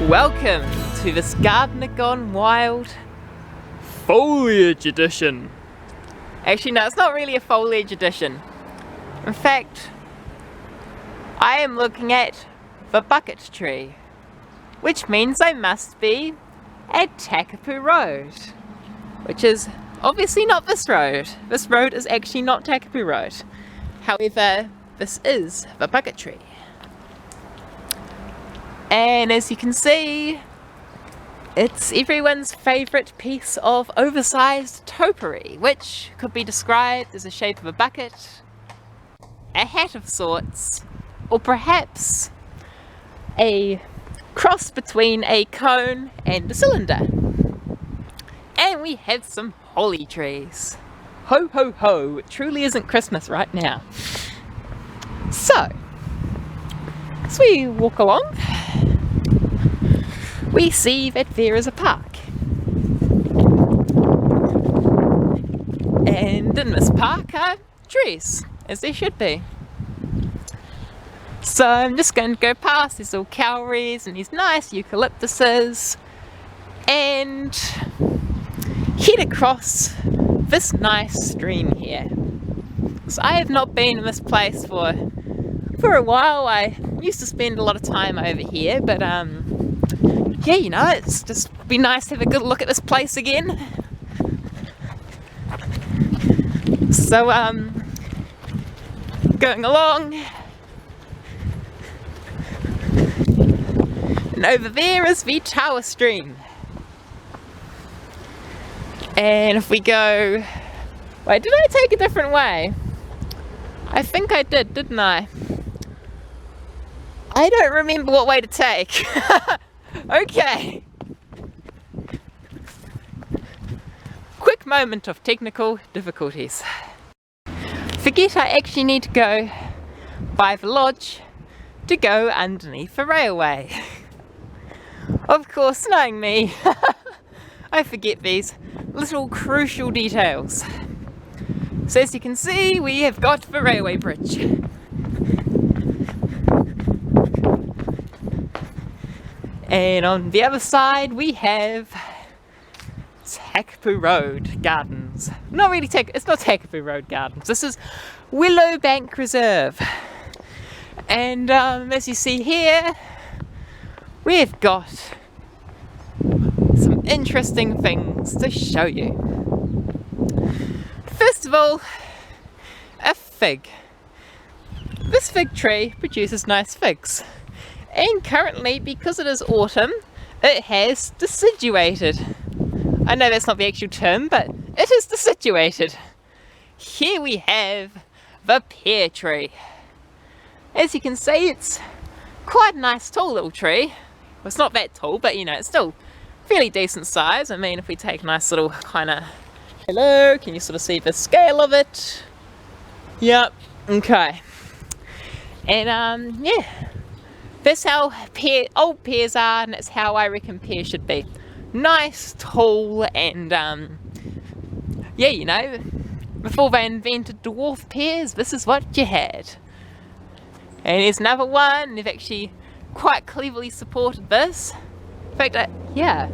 Welcome to this Gardener Gone Wild Foliage Edition. Actually no, it's not really a foliage edition. In fact, I am looking at the bucket tree, which means I must be at Takapu Road, which is obviously not this road. This road is actually not Takapu Road. However, this is the bucket tree. And as you can see, it's everyone's favourite piece of oversized topiary, which could be described as a shape of a bucket, a hat of sorts, or perhaps a cross between a cone and a cylinder. And we have some holly trees. Ho ho ho, it truly isn't Christmas right now. So, as we walk along, we see that there is a park. And in this park are trees, as there should be. So I'm just going to go past these little cowries and these nice eucalyptuses and head across this nice stream here. So I have not been in this place for a while. I used to spend a lot of time over here, but yeah, you know, it's just be nice to have a good look at this place again. So going along, and over there is the Tawa stream. And if we go, wait, did I take a different way? I think I did, didn't I? I don't remember what way to take. Okay. Quick moment of technical difficulties. Forget I actually need to go by the lodge to go underneath the railway. Of course, knowing me, I forget these little crucial details. So as you can see, we have got the railway bridge. And on the other side we have Takapu Road Gardens. Not really it's not Takapu Road Gardens, this is Willowbank Reserve. And as you see here, we've got some interesting things to show you. First of all, a fig. This fig tree produces nice figs. And currently, because it is autumn, it has deciduated. I know that's not the actual term, but it is deciduated. Here we have the pear tree. As you can see, it's quite a nice tall little tree. Well, it's not that tall, but you know, it's still fairly decent size. I mean, if we take a nice little kind of, hello, can you sort of see the scale of it? Yep, okay. And yeah. That's how old pears are, and that's how I reckon pears should be. Nice, tall, and yeah, you know, before they invented dwarf pears, this is what you had. And there's another one, they've actually quite cleverly supported this. In fact, yeah,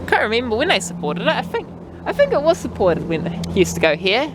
can't remember when they supported it. I think it was supported when it used to go here.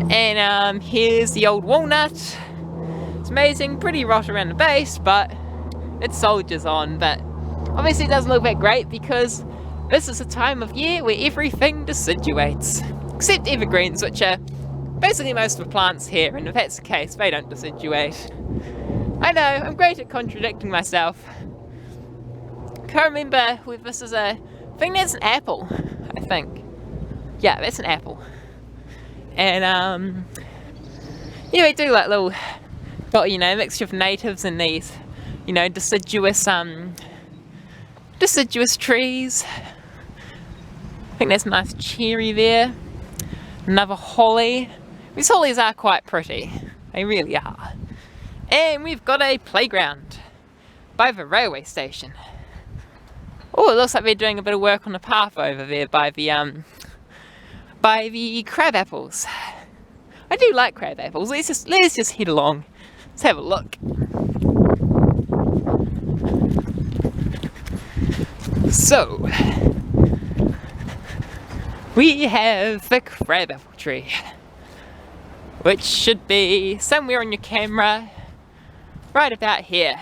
And here's the old walnut. It's amazing, pretty rot around the base, but it soldiers on. But obviously it doesn't look that great because this is a time of year where everything deciduates. Except evergreens, which are basically most of the plants here, and if that's the case, they don't deciduate. I know, I'm great at contradicting myself. Can't remember if this is I think that's an apple, I think. Yeah, that's an apple. And yeah, we do like little, got, you know, mixture of natives and these, you know, deciduous trees. I think there's a nice cherry there. Another holly. These hollies are quite pretty. They really are. And we've got a playground by the railway station. Oh, it looks like they're doing a bit of work on the path over there by the crab apples. I do like crab apples. Let's just head along. Let's have a look. So, we have the crabapple tree, which should be somewhere on your camera, right about here.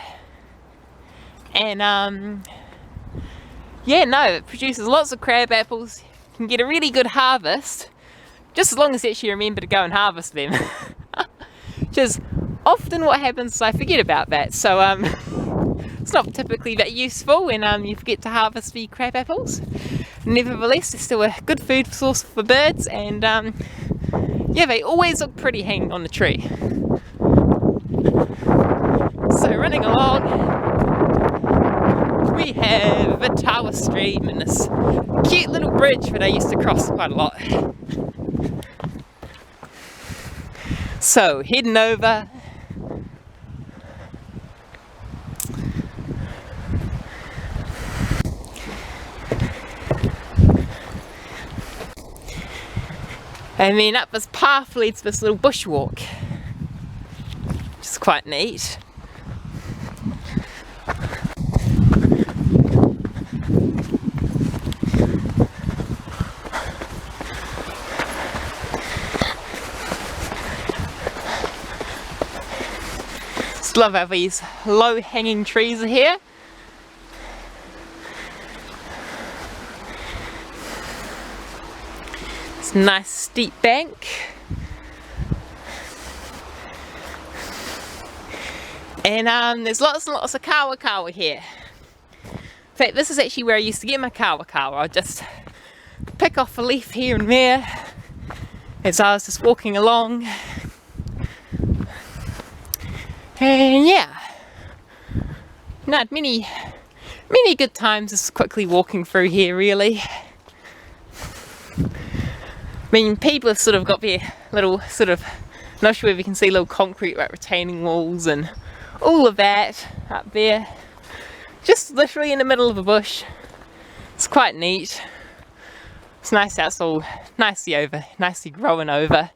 And yeah, no, it produces lots of crab apples. You can get a really good harvest, just as long as you actually remember to go and harvest them. Which is often what happens is I forget about that, so it's not typically that useful when you forget to harvest the crab apples. Nevertheless, they're still a good food source for birds, and yeah, they always look pretty hanging on the tree. So running along, we have the Tawa stream and this cute little bridge that I used to cross quite a lot. So heading over. And then up this path leads this little bushwalk, which is quite neat. Just love how these low-hanging trees are here. It's a nice steep bank. And there's lots and lots of kawa here. In fact, this is actually where I used to get my kawa. I'd just pick off a leaf here and there as I was just walking along. And yeah, no, many good times just quickly walking through here, really. I mean, people have sort of got their little not sure if you can see little concrete like retaining walls and all of that up there. Just literally in the middle of a bush. It's quite neat. It's nice how it's all nicely growing over.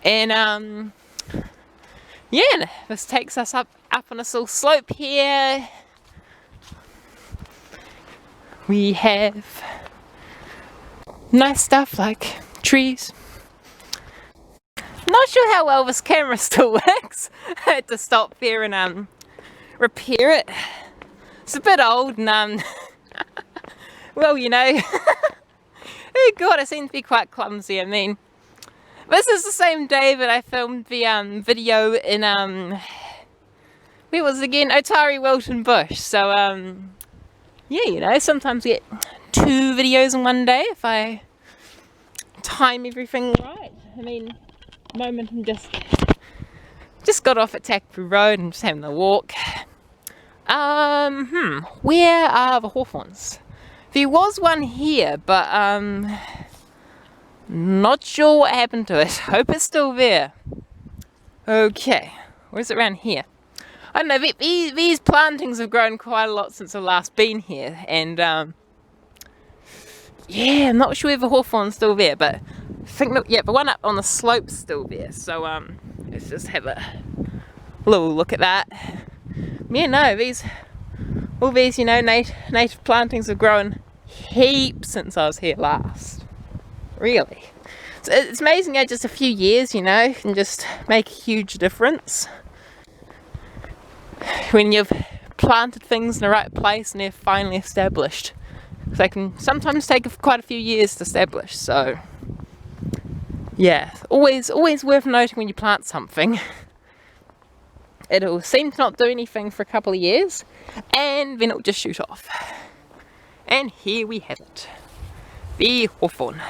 And yeah, this takes us up on this little slope here. We have nice stuff like trees. Not sure how well this camera still works. I had to stop there and repair it. It's a bit old and well, you know. Oh god, I seem to be quite clumsy. I mean, this is the same day that I filmed the video in where was it again? Otari Wilton Bush. So yeah, you know, sometimes we get 2 videos in one day if I time everything right. I mean, at the moment I'm just got off at Takapu Road and just having a walk. Where are the hawthorns? There was one here, but not sure what happened to it. Hope it's still there. Okay, where's it around here? I don't know, these plantings have grown quite a lot since I've last been here, and yeah, I'm not sure if the hawthorn's still there, but I think that, yeah, the one up on the slope's still there, so let's just have a little look at that. Yeah, no, all these, you know, native plantings have grown heaps since I was here last. Really. So it's amazing how just a few years, you know, can just make a huge difference. When you've planted things in the right place and they're finally established. They can sometimes take quite a few years to establish, so yeah, always worth noting when you plant something. It'll seem to not do anything for a couple of years, and then it'll just shoot off. And here we have it. The hawthorn.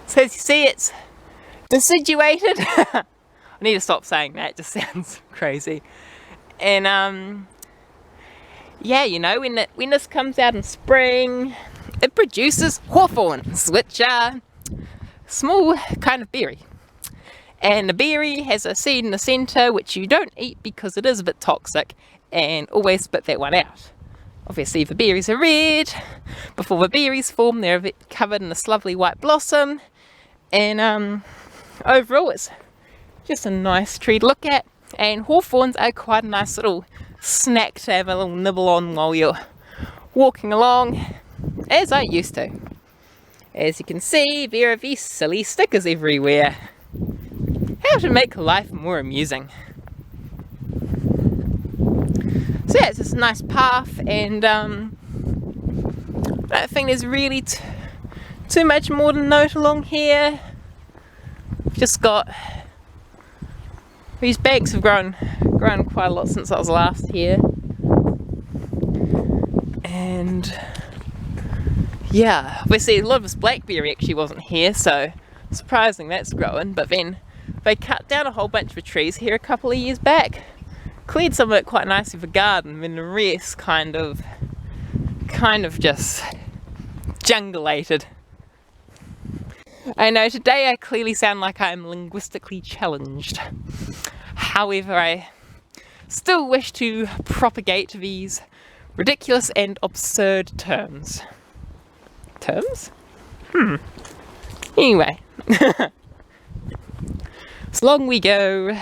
So as you see, it's deciduated. I need to stop saying that, it just sounds crazy. And yeah, you know, when this comes out in spring, it produces hawthorns, which are small kind of berry. And the berry has a seed in the centre which you don't eat because it is a bit toxic, and always spit that one out. Obviously the berries are red. Before the berries form, they're covered in this lovely white blossom, and overall it's just a nice tree to look at. And hawthorns are quite a nice little snack to have a little nibble on while you're walking along, as I used to. As you can see, there are these silly stickers everywhere. How to make life more amusing. So yeah, it's just a nice path, and I don't think there's really too much more to note along here. Just got these banks have grown quite a lot since I was last here, and yeah, obviously a lot of this blackberry actually wasn't here, so surprising that's growing. But then they cut down a whole bunch of trees here a couple of years back, cleared some of it quite nicely for garden, and the rest kind of just jungulated. I know today I clearly sound like I'm linguistically challenged. However, I still wish to propagate these ridiculous and absurd terms. Terms? Anyway. So long we go. And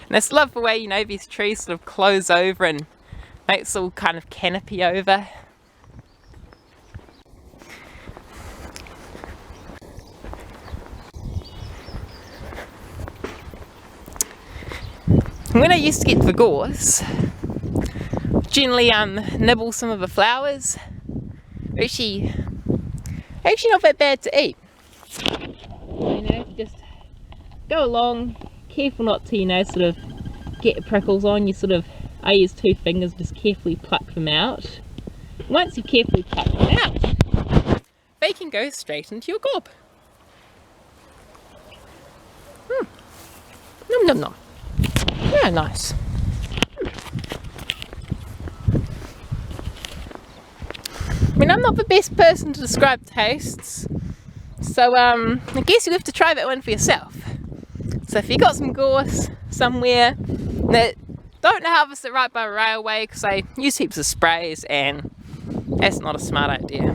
I just love the way, you know, these trees sort of close over and make this little kind of canopy over. When I used to get the gorse, generally nibble some of the flowers. Actually not that bad to eat. You know, just go along, careful not to, you know, sort of get prickles on. I use 2 fingers, just carefully pluck them out. Once you've carefully plucked them out, they can go straight into your gob. Nom nom nom. Yeah, nice. I mean, I'm not the best person to describe tastes, so I guess you have to try that one for yourself. So if you got some gorse somewhere that don't harvest it right by railway, because they use heaps of sprays and that's not a smart idea.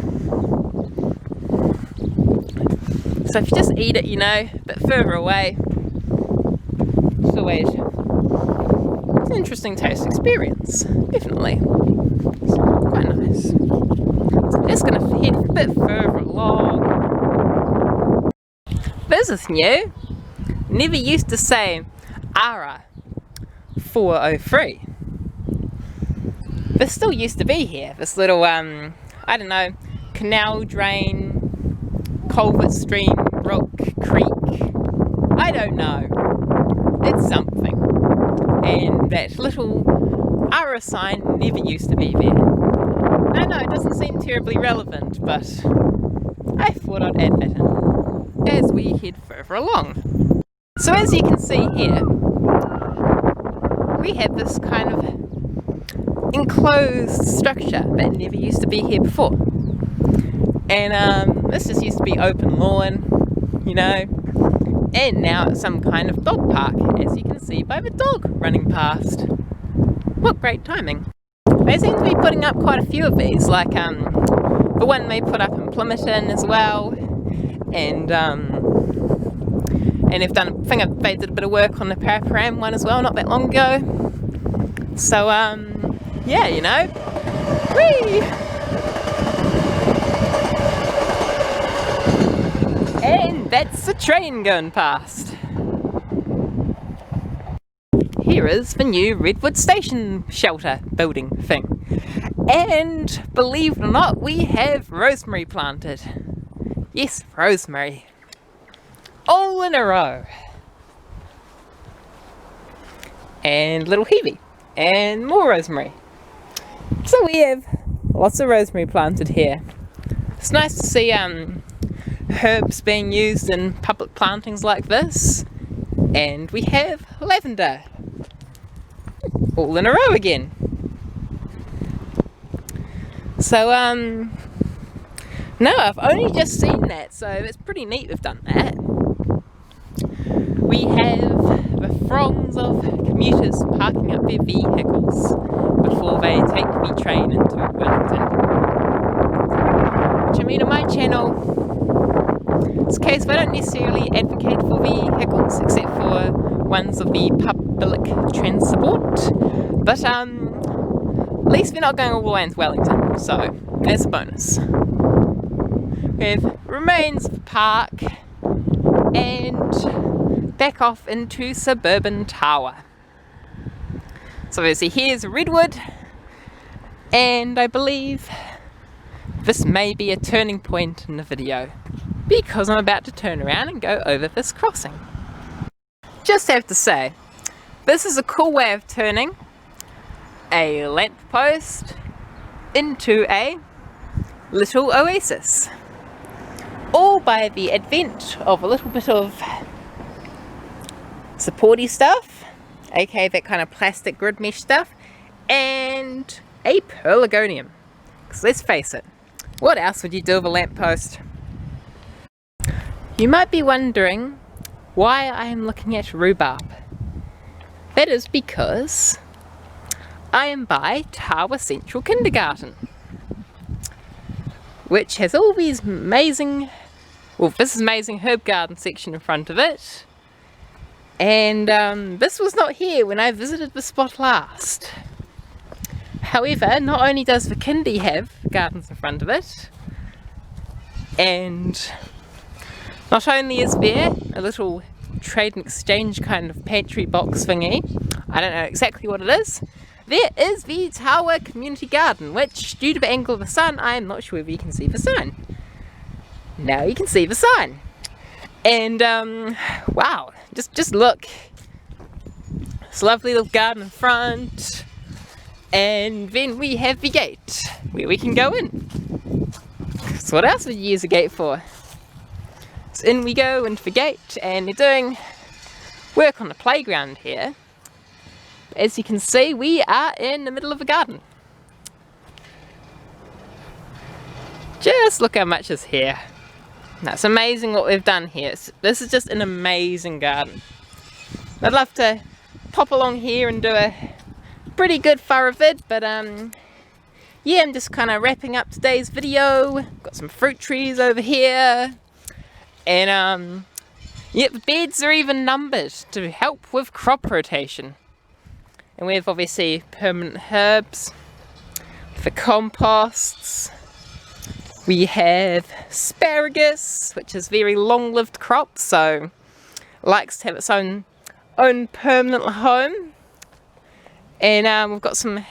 So if you just eat it, you know, a bit further away, it's always an interesting taste experience, definitely. It's quite nice. So I'm just going to head a bit further along. This is new. Never used to say Ara 403. This still used to be here. This little, I don't know, canal, drain, culvert, stream, brook, creek. I don't know. It's something. And that little Ara sign never used to be there. I know it doesn't seem terribly relevant, but I thought I'd add that in as we head further along. So as you can see here, we have this kind of enclosed structure that never used to be here before. And this just used to be open lawn, you know, and now it's some kind of dog park, as you can see by the dog running past. What great timing. They seem to be putting up quite a few of these, like the one they put up in Plymouton as well, and they've done, I think they did a bit of work on the Paraparam one as well not that long ago. So yeah, you know, whee! And that's the train going past. Here is the new Redwood Station shelter building thing. And believe it or not, we have rosemary planted. Yes, rosemary. All in a row. And little Hebe. And more rosemary. So we have lots of rosemary planted here. It's nice to see herbs being used in public plantings like this. And we have lavender. All in a row again. So no, I've only just seen that, so it's pretty neat we've done that. We have the throngs of commuters parking up their vehicles before they take the train into Wellington. Which, I mean, on my channel, it's a case I don't necessarily advocate for vehicles, except for ones of the public transport. But at least we're not going all the way into Wellington, so that's a bonus. We have remains of the park and back off into suburban Tawa. So obviously here's Redwood, and I believe this may be a turning point in the video because I'm about to turn around and go over this crossing. Just have to say, this is a cool way of turning a lamppost into a little oasis. All by the advent of a little bit of supporty stuff, aka that kind of plastic grid mesh stuff, and a pelargonium. Because let's face it, what else would you do with a lamppost? You might be wondering why I am looking at rhubarb. That is because I am by Tawa Central Kindergarten, which has all these amazing, well, this is amazing herb garden section in front of it, and this was not here when I visited the spot last. However, not only does the kindy have gardens in front of it, and not only is there a little trade and exchange kind of pantry box thingy, I don't know exactly what it is, there is the Tawa Community Garden, which, due to the angle of the sun, I am not sure if you can see the sign. Now you can see the sign. And, wow, just look. This lovely little garden in front. And then we have the gate, where we can go in. So what else would you use a gate for? So in we go into the gate, and they're doing work on the playground here. As you can see, we are in the middle of a garden. Just look how much is here. That's amazing what we've done here. This is just an amazing garden. I'd love to pop along here and do a pretty good thorough vid, but yeah, I'm just kind of wrapping up today's video. Got some fruit trees over here, and yeah, the beds are even numbered to help with crop rotation. And we have obviously permanent herbs for composts. We have asparagus, which is a very long-lived crop, so likes to have its own permanent home. And we've got some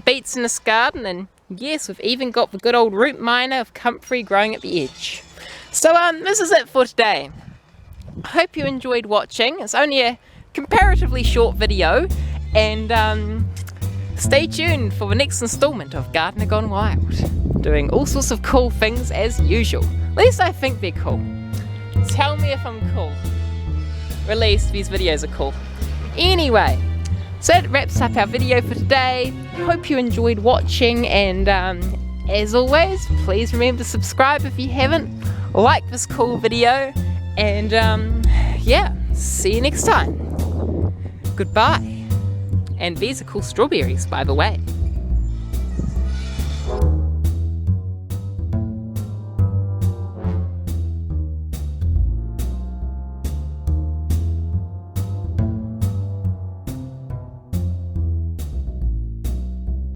beets in this garden, and yes, we've even got the good old root minor of comfrey growing at the edge. So this is it for today. I hope you enjoyed watching. It's only a comparatively short video, and stay tuned for the next installment of Gardener Gone Wild, doing all sorts of cool things as usual. At least I think they're cool. Tell me if I'm cool. Or at least these videos are cool. Anyway, so that wraps up our video for today. Hope you enjoyed watching, and as always, please remember to subscribe if you haven't, like this cool video, and yeah, see you next time. Goodbye. And these are cool strawberries, by the way.